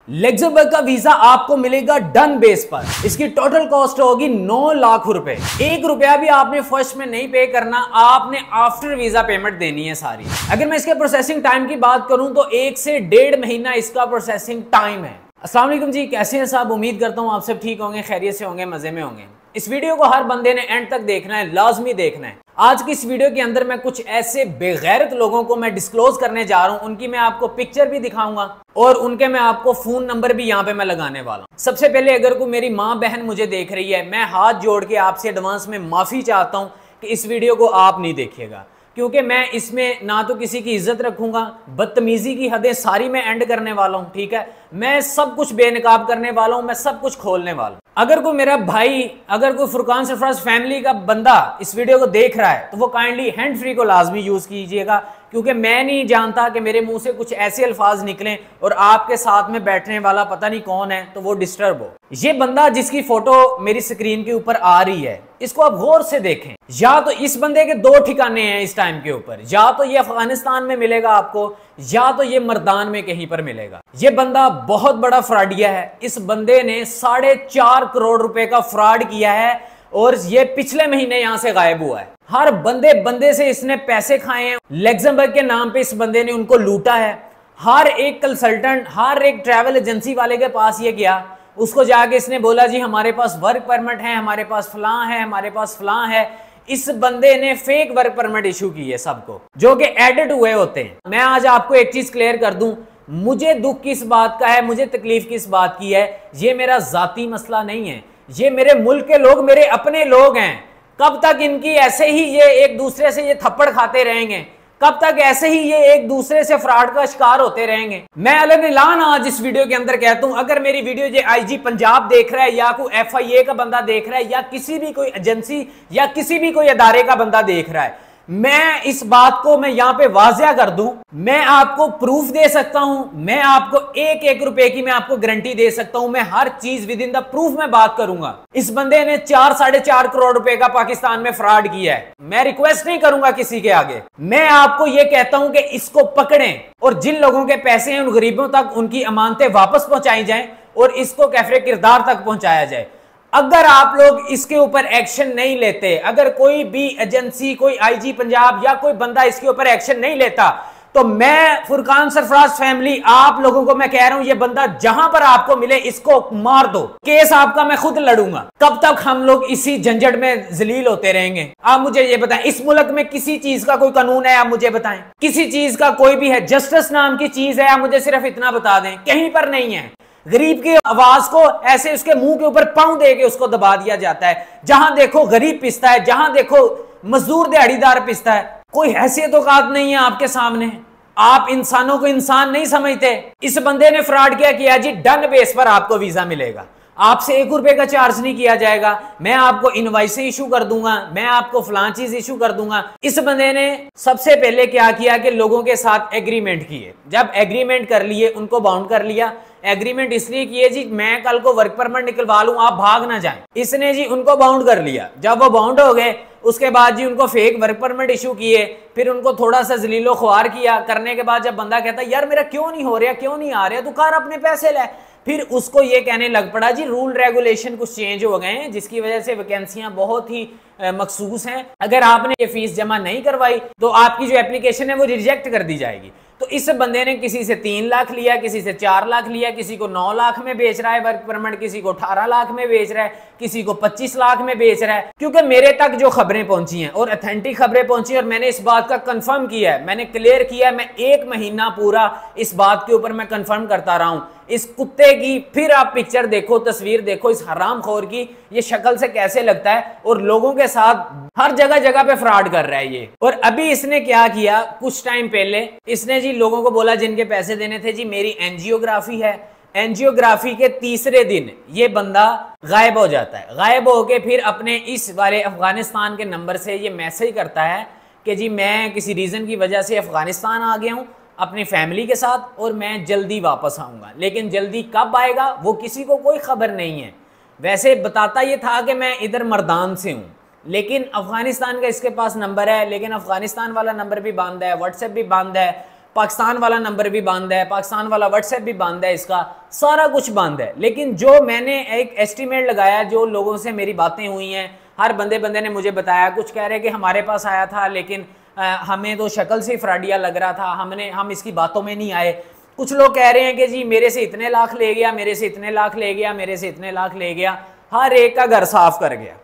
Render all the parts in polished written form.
Luxembourg का visa आपको मिलेगा डन बेस पर। इसकी टोटल कॉस्ट होगी 9 लाख रुपए। 1 रुपया भी आपने फर्स्ट में नहीं पे करना, आपने आफ्टर वीजा पेमेंट देनी है सारी। अगर मैं इसके प्रोसेसिंग टाइम की बात करूं तो 1 से 1.5 महीना इसका प्रोसेसिंग टाइम है। अस्सलाम वालेकुम जी, कैसे हैं साहब? उम्मीद करता हूं आप सब ठीक होंगे, खैरियत से होंगे, मजे में होंगे। इस वीडियो को हर बंदे ने एंड तक देखना है, लाजमी देखना है। आज की इस वीडियो के अंदर मैं कुछ ऐसे बेगैरत लोगों को मैं डिस्क्लोज करने जा रहा हूं, उनकी मैं आपको पिक्चर भी दिखाऊंगा और उनके मैं आपको फोन नंबर भी यहां पे मैं लगाने वाला हूं। सबसे पहले अगर कोई मेरी माँ बहन मुझे देख रही है, मैं हाथ जोड़ के आपसे एडवांस में माफी चाहता हूं कि इस वीडियो को आप नहीं देखिएगा, क्योंकि मैं इसमें ना तो किसी की इज्जत रखूंगा, बदतमीजी की हदें सारी मैं एंड करने वाला हूं, ठीक है। मैं सब कुछ बेनकाब करने वाला हूं, मैं सब कुछ खोलने वाला हूं। अगर कोई मेरा भाई, अगर कोई फुरकान सरफराज फैमिली का बंदा इस वीडियो को देख रहा है तो वो काइंडली हैंड फ्री को लाजमी यूज कीजिएगा, क्योंकि मैं नहीं जानता कि मेरे मुंह से कुछ ऐसे अल्फाज निकलें और आपके साथ में बैठने वाला पता नहीं कौन है तो वो डिस्टर्ब हो। ये बंदा जिसकी फोटो मेरी स्क्रीन के ऊपर आ रही है, इसको आप गौर से देखें। या तो इस बंदे के 2 ठिकाने हैं इस टाइम के ऊपर, या तो ये अफगानिस्तान में मिलेगा आपको, या तो ये मर्दान में कहीं पर मिलेगा। ये बंदा बहुत बड़ा फ्रॉडिया है। इस बंदे ने 4.5 करोड़ रुपए का फ्रॉड किया है और ये पिछले महीने यहां से गायब हुआ है। हर बंदे से इसने पैसे खाए हैं। लग्जमबर्ग के नाम पे इस बंदे ने उनको लूटा है। हर एक कंसल्टेंट, हर एक ट्रैवल एजेंसी वाले के पास ये गया, उसको जाके इसने बोला जी हमारे पास वर्क परमिट है, हमारे पास फलां है, हमारे पास फलां है। इस बंदे ने फेक वर्क परमिट इशू की है सबको, जो कि एडिट हुए होते हैं। मैं आज आपको एक चीज क्लियर कर दूं, मुझे दुख किस बात का है, मुझे तकलीफ किस बात की है, ये मेरा जाती मसला नहीं है, ये मेरे मुल्क के लोग, मेरे अपने लोग हैं। कब तक इनकी ऐसे ही ये एक दूसरे से ये थप्पड़ खाते रहेंगे, कब तक ऐसे ही ये एक दूसरे से फ्रॉड का शिकार होते रहेंगे। मैं अलग-अलग आज इस वीडियो के अंदर कहता हूं, अगर मेरी वीडियो ये आईजी पंजाब देख रहा है, या कोई FIA का बंदा देख रहा है, या किसी भी कोई एजेंसी या किसी भी कोई अदारे का बंदा देख रहा है, मैं इस बात को मैं यहां पे वाजिया कर दूं, मैं आपको प्रूफ दे सकता हूं, मैं आपको 1-1 रुपए की मैं आपको गारंटी दे सकता हूं, मैं हर चीज विद इन द प्रूफ में बात करूंगा। इस बंदे ने 4-4.5 करोड़ रुपए का पाकिस्तान में फ्रॉड किया है। मैं रिक्वेस्ट नहीं करूंगा किसी के आगे, मैं आपको यह कहता हूं कि इसको पकड़ें और जिन लोगों के पैसे हैं उन गरीबों तक उनकी अमानतें वापस पहुंचाई जाएं और इसको कैफरे किरदार तक पहुंचाया जाए। अगर आप लोग इसके ऊपर एक्शन नहीं लेते, अगर कोई भी एजेंसी, कोई आईजी पंजाब या कोई बंदा इसके ऊपर एक्शन नहीं लेता, तो मैं फुरकान सरफराज फैमिली आप लोगों को मैं कह रहा हूं, ये बंदा जहां पर आपको मिले इसको मार दो। केस आपका मैं खुद लड़ूंगा। कब तक हम लोग इसी झंझट में जलील होते रहेंगे? आप मुझे ये बताएं, इस मुल्क में किसी चीज का कोई कानून है? आप मुझे बताएं, किसी चीज का कोई भी है? जस्टिस नाम की चीज है? आप मुझे सिर्फ इतना बता दें, कहीं पर नहीं है। गरीब की आवाज को ऐसे उसके मुंह के ऊपर पांव दे के उसको दबा दिया जाता है। जहां देखो गरीब पिसता है, जहां देखो मजदूर दिहाड़ीदार पिसता है। कोई हैसियत औकात नहीं है आपके सामने, आप इंसानों को इंसान नहीं समझते। इस बंदे ने फ्रॉड क्या किया जी, डन बेस पर आपको वीजा मिलेगा, आपसे 1 रुपए का चार्ज नहीं किया जाएगा, मैं आपको इनवाइसें इशू कर दूंगा, मैं आपको फलां चीज इशू कर दूंगा। इस बंदे ने सबसे पहले क्या किया कि लोगों के साथ एग्रीमेंट किए। जब एग्रीमेंट कर लिए, उनको बाउंड कर लिया। एग्रीमेंट इसलिए किए जी मैं कल को वर्क परमिट निकलवा लूं, आप भाग ना जाएं। इसने जी उनको बाउंड कर लिया। जब वो बाउंड हो गए, उसके बाद जी उनको फेक वर्क परमिट इशू किए, फिर उनको थोड़ा सा जलीलो ख्वार किया। करने के बाद जब बंदा कहता यार मेरा क्यों नहीं हो रहा, क्यों नहीं आ रहा, तू कर अपने पैसे ले, फिर उसको ये कहने लग पड़ा जी रूल रेगुलेशन कुछ चेंज हो गए हैं, जिसकी वजह से वैकेंसियां बहुत ही मखसूस हैं। अगर आपने ये फीस जमा नहीं करवाई तो आपकी जो एप्लीकेशन है वो रिजेक्ट कर दी जाएगी। तो इस बंदे ने किसी से 3 लाख लिया, किसी से 4 लाख लिया, किसी को 9 लाख में बेच रहा है वर्क परमिट, किसी को 18 लाख में बेच रहा है, किसी को 25 लाख में बेच रहा है। क्योंकि मेरे तक जो खबरें पहुंची हैं और ऑथेंटिक खबरें पहुंची और मैंने इस बात का कंफर्म किया है, मैंने क्लियर किया है, मैं 1 महीना पूरा इस बात के ऊपर मैं कंफर्म करता रहा हूं। इस कुत्ते की फिर आप पिक्चर देखो, तस्वीर देखो, इस हरामखोर की ये शक्ल से कैसे लगता है और लोगों के साथ हर जगह जगह पे फ्रॉड कर रहा है ये। और अभी इसने क्या किया, कुछ टाइम पहले इसने जी लोगों को बोला जिनके पैसे देने थे जी मेरी एंजियोग्राफी है। एंजियोग्राफी के तीसरे दिन ये बंदा गायब हो जाता है। गायब होके फिर अपने इस वाले अफगानिस्तान के नंबर से ये मैसेज करता है कि जी मैं किसी रीजन की वजह से अफगानिस्तान आ गया हूं अपनी फैमिली के साथ और मैं जल्दी वापस आऊंगा। लेकिन जल्दी कब आएगा वो किसी को कोई खबर नहीं है। वैसे बताता ये था कि मैं इधर मर्दान से हूं, लेकिन अफगानिस्तान का इसके पास नंबर है, लेकिन अफगानिस्तान वाला नंबर भी बंद है, व्हाट्सएप भी बंद है, पाकिस्तान वाला नंबर भी बंद है, पाकिस्तान वाला व्हाट्सएप भी बंद है, इसका सारा कुछ बंद है। लेकिन जो मैंने एक एस्टीमेट लगाया, जो लोगों से मेरी बातें हुई हैं, हर बंदे ने मुझे बताया, कुछ कह रहे कि हमारे पास आया था लेकिन हमें तो शक्ल से फ्रॉडिया लग रहा था, हम इसकी बातों में नहीं आए। कुछ लोग कह रहे हैं कि जी मेरे से इतने लाख ले गया, मेरे से इतने लाख ले गया, मेरे से इतने लाख ले गया, हर एक का घर साफ कर गया।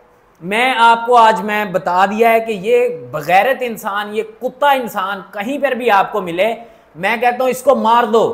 मैं आपको आज मैं बता दिया है कि ये बगैरत इंसान, ये कुत्ता इंसान कहीं पर भी आपको मिले, मैं कहता हूं इसको मार दो।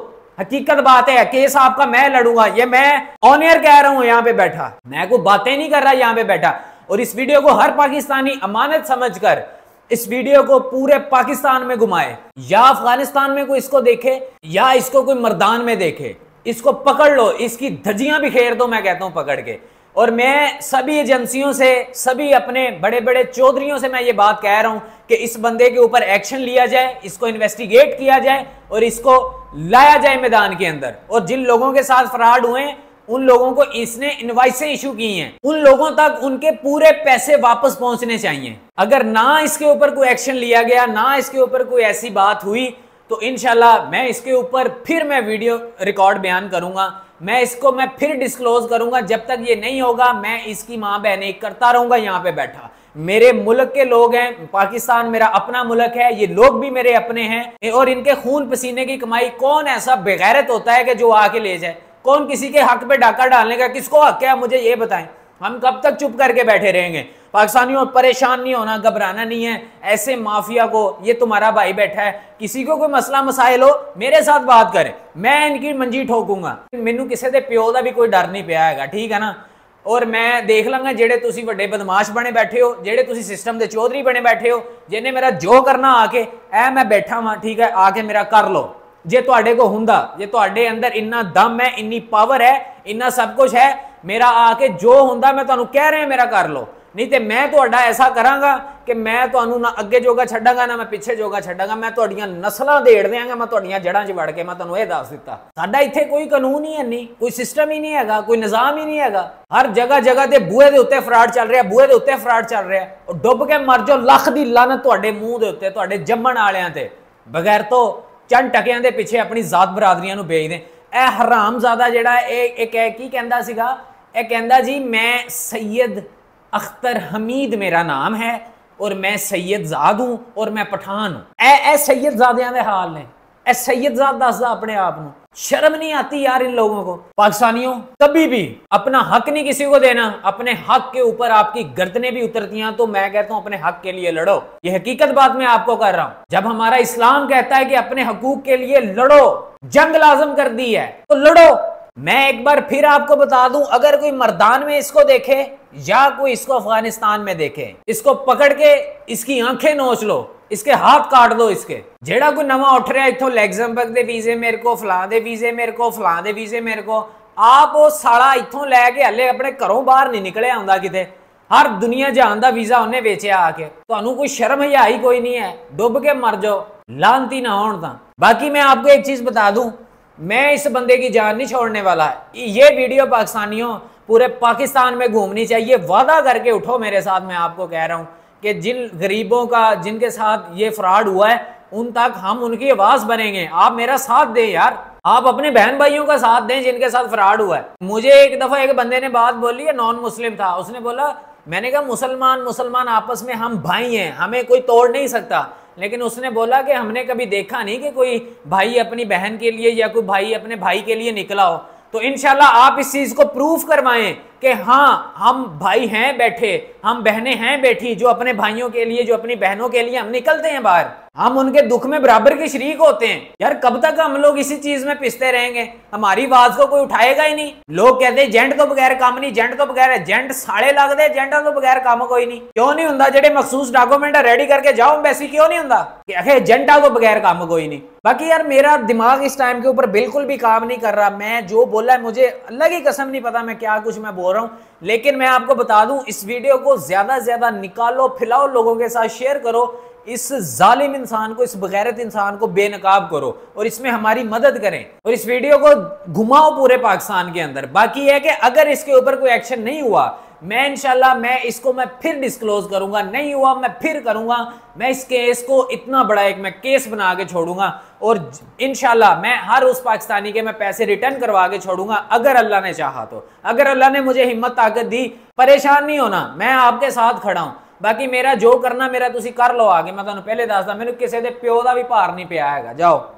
हकीकत बात है, केस आपका मैं लड़ूंगा, ये मैं ऑन एयर कह रहा हूं यहां पे बैठा, मैं कोई बातें नहीं कर रहा यहां पे बैठा। और इस वीडियो को हर पाकिस्तानी अमानत समझकर इस वीडियो को पूरे पाकिस्तान में घुमाए, या अफगानिस्तान में कोई इसको देखे या इसको कोई मर्दान में देखे, इसको पकड़ लो, इसकी धज्जियां बिखेर दो, मैं कहता हूं पकड़ के। और मैं सभी एजेंसियों से, सभी अपने बड़े बड़े चौधरियों से मैं ये बात कह रहा हूं कि इस बंदे के ऊपर एक्शन लिया जाए, इसको इन्वेस्टिगेट किया जाए और इसको लाया जाए मैदान के अंदर। और जिन लोगों के साथ फ्रॉड हुए उन लोगों को इसने इनवाइसें इशू की हैं, उन लोगों तक उनके पूरे पैसे वापस पहुंचने चाहिए। अगर ना इसके ऊपर कोई एक्शन लिया गया, ना इसके ऊपर कोई ऐसी बात हुई, तो इंशाल्लाह मैं इसके ऊपर फिर मैं वीडियो रिकॉर्ड बयान करूंगा, मैं फिर डिस्क्लोज करूंगा। जब तक ये नहीं होगा मैं इसकी मां बहने करता रहूंगा यहां पे बैठा। मेरे मुल्क के लोग हैं, पाकिस्तान मेरा अपना मुल्क है, ये लोग भी मेरे अपने हैं, और इनके खून पसीने की कमाई कौन ऐसा बेगैरत होता है कि जो आके ले जाए? कौन किसी के हक पे डाका डालने का किसको हक है? मुझे ये बताएं। हम कब तक चुप करके बैठे रहेंगे? पाकिस्तानियों परेशान नहीं होना, घबराना नहीं है। ऐसे माफिया को, ये तुम्हारा भाई बैठा है, किसी को कोई मसला मसाइल हो मेरे साथ बात करे, मैं इनकी मंजी ठोकूंगा। मैनू किसी के प्यो का भी कोई डर नहीं पिया है, ठीक है ना। और मैं देख लंगा जेडे तुसी वड्डे बदमाश बने बैठे हो, जेडे तुसी सिस्टम के चौधरी बने बैठे हो, जिन्हें मेरा जो करना आके ऐ मैं बैठा वहां, ठीक है, आके मेरा कर लो। जे तुहाडे को हुंदा, जे तुहाडे अंदर इन्ना दम है, इन्नी पावर है, इन्ना सब कुछ है, मेरा आके जो हुंदा मैं तुहानू कह रहे हैं मेरा कर लो। नहीं तो मैं तुहाडा ऐसा करांगा कि मैं तुहानू ना अगे जोगा छड्डांगा ना मैं पिछे जोगा छड्डांगा। मैं तुहाडीआं नस्लां देड़ देंगा, मैं तुहाडीआं जड़ां च वड़ के मैं तुहानू ये दस दिता। साडा इत्थे कोई कानून ही है नहीं, कोई सिस्टम ही नहीं हैगा, कोई निजाम ही नहीं हैगा। हर जगह जगह ते बूहे दे उत्ते फ्रॉड चल रहा, बूहे दे उत्ते फ्रॉड चल रहा, और डुब के मर जाओ, लख दी लानत तुहाडे मूंह दे उत्ते, तुहाडे जम्मण वालियां ते। बगैर तो चंद टकियां दे पिछे अपनी जात बरादरियां नू बेच दें। ए हरामजादा जिहड़ा एक की कहंदा सीगा, ए कहंदा जी मैं सैयद अख्तर हमीद मेरा नाम है और मैं सैयदजाद हूं और मैं पठान हूं। ए सैयदजादियां दे हाल ने, ए सैयदजाद दसदा अपने आप नू। शर्म नहीं आती यार इन लोगों को? पाकिस्तानियों कभी भी अपना हक नहीं किसी को देना, अपने हक के ऊपर आपकी गर्दनें भी उतरती हैं, तो मैं कहता हूं अपने हक के लिए लड़ो। ये हकीकत बात मैं आपको कर रहा हूं। जब हमारा इस्लाम कहता है कि अपने हकूक के लिए लड़ो, जंग लाजम कर दी है, तो लड़ो। मैं एक बार फिर आपको बता दूं, अगर कोई मर्दान में इसको देखे या कोई इसको अफगानिस्तान में देखे, इसको पकड़ के इसकी आंखें नोच लो, इसके हाथ काट दो। इसके जेड़ा कोई नवा उठ रहा है इथों लग्जमबर्ग दे वीजे मेरे को, फलां दे वीजे मेरे को, फलां दे वीजे मेरे को, आप वो साला इथों लैके हले अपने घरों बाहर नहीं निकले आंदा किते। हर दुनिया जहान दा वीजा उन्हें बेचिया आके। तुहानू कोई शर्म या ही कोई नहीं है, डुब के मर जाओ, लानती ना होण तां। बाकी मैं आपको एक चीज बता दूं, मैं इस बंदे की जान नहीं छोड़ने वाला है। ये वीडियो पाकिस्तानियों पूरे पाकिस्तान में घूमनी चाहिए। वादा करके उठो मेरे साथ, मैं आपको कह रहा हूं कि जिन गरीबों का, जिनके साथ ये फ्रॉड हुआ है, उन तक हम उनकी आवाज बनेंगे। आप मेरा साथ दें यार, आप अपने बहन भाइयों का साथ दें जिनके साथ फ्रॉड हुआ है। मुझे एक दफा एक बंदे ने बात बोली है, नॉन मुस्लिम था, उसने बोला, मैंने कहा मुसलमान आपस में हम भाई हैं, हमें कोई तोड़ नहीं सकता। लेकिन उसने बोला कि हमने कभी देखा नहीं कि कोई भाई अपनी बहन के लिए या कोई भाई अपने भाई के लिए निकला हो। तो इंशाल्लाह आप इस चीज को प्रूफ करवाएं कि हाँ हम भाई हैं बैठे, हम बहनें हैं बैठी, जो अपने भाइयों के लिए, जो अपनी बहनों के लिए हम निकलते हैं बाहर, हम उनके दुख में बराबर के शरीक होते हैं। यार कब तक हम लोग इसी चीज में पिसते रहेंगे? हमारी आवाज को कोई उठाएगा ही नहीं। लोग कहते हैं जेंट तो बगैर काम नहीं, जेंट तो बगैर, जेंट साड़े लगते, जेंटा तो बगैर काम कोई नहीं। क्यों नहीं होंदा? जेडे मखसूस डॉक्यूमेंट रेडी करके जाओ एम्बेसी, क्यों नहीं होंदा कि जेंटा तो बगैर काम कोई नहीं? बाकी यार मेरा दिमाग इस टाइम के ऊपर बिल्कुल भी काम नहीं कर रहा। मैं जो बोला है, मुझे अल्लाह की कसम नहीं पता मैं क्या कुछ मैं बोल रहा हूँ। लेकिन मैं आपको बता दूं, इस वीडियो को ज्यादा से ज्यादा निकालो, फैलाओ, लोगों के साथ शेयर करो। इस जालिम इंसान को, इस बगैरत इंसान को बेनकाब करो और इसमें हमारी मदद करें और इस वीडियो को घुमाओ पूरे पाकिस्तान के अंदर। बाकी है कि अगर इसके ऊपर कोई एक्शन नहीं हुआ, मैं इंशाल्लाह मैं इसको मैं फिर डिस्क्लोज करूंगा, नहीं हुआ मैं फिर करूंगा। मैं इस केस को इतना बड़ा एक मैं केस बना के छोड़ूंगा और इंशाल्लाह मैं हर उस पाकिस्तानी के मैं पैसे रिटर्न करवा के छोड़ूंगा, अगर अल्लाह ने चाहा तो। अगर अल्लाह ने मुझे हिम्मत ताकत दी, परेशान नहीं होना, मैं आपके साथ खड़ा हूं। बाकी मेरा जो करना मेरा तुसी कर लो आगे। मैं तुहानू पहले दसदा, मैनू किसी दे प्यो दा भी भार नहीं पिया हैगा। जाओ।